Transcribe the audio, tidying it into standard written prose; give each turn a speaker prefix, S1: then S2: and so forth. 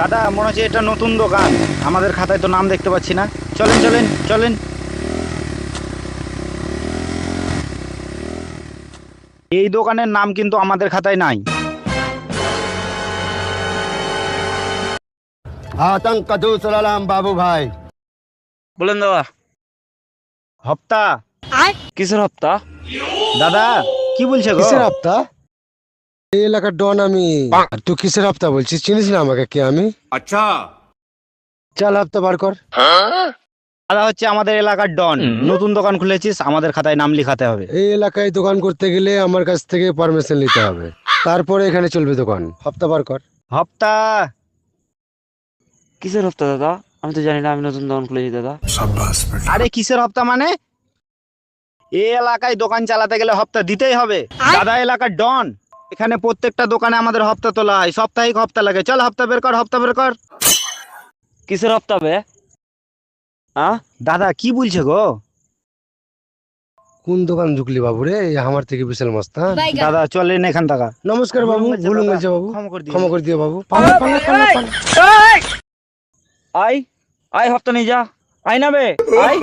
S1: দাদা মনে হচ্ছে এটা নতুন দোকান, আমাদের খাতায় তো নাম দেখতে পাচ্ছি না। চলেন চলেন চলেন। এই দোকানের নাম কিন্তু আমাদের খাতায় নাই।
S2: आतंक का दूसरा नाम बाबू भाई।
S3: বলেন দাদা।
S1: হপ্তা।
S3: কিসের হপ্তা?
S1: দাদা কি বলছে গো?
S4: কিসের হপ্তা? এই এলাকার ডন আমি। আর তুই কিসের হপ্তা বলছিস? চিনিস না আমাকে? কে আমি?
S2: अच्छा।
S4: চল হপ্তা বার কর।
S1: দাদা হচ্ছে আমাদের এলাকার ডন, নতুন দোকান খুলেছিস, আমাদের খাতায় নাম লিখাতে হবে।
S4: এই এলাকায় দোকান করতে গেলে আমার কাছ থেকে পারমিশন নিতে হবে, তারপরে এখানে চলবে দোকান। হপ্তা বার কর।
S1: হপ্তা।
S3: কিসের হপ্তা দাদা? আমি তো জানি না, আমি নতুন দোকান খুলেছি দাদা।
S1: আরে কিসের হপ্তা মানে? এই এলাকায় দোকান চালাতে গেলে হপ্তা দিতেই হবে। দাদা এলাকার ডন, এখানে প্রত্যেকটা দোকানে আমাদের হপ্তা তোলা হয়, সাপ্তাহিক হপ্তা লাগে। চল হপ্তা বের কর, হপ্তা বের কর।
S3: কিসের হপ্তা বে? হ্যাঁ,
S1: দাদা কি বলছে গো?
S4: কোন দোকান ঢুকলি বাবু রে? এই আমার থেকে বিশাল মস্তা।
S1: দাদা চলেন এখান থেকে।
S4: নমস্কার বাবু। ভুলুন গেছে বাবু,
S1: ক্ষমা করে দিন।
S4: ক্ষমা করে দিও বাবু।
S3: আই আই হপ্তা নিয়ে যা। আই না বে, আই।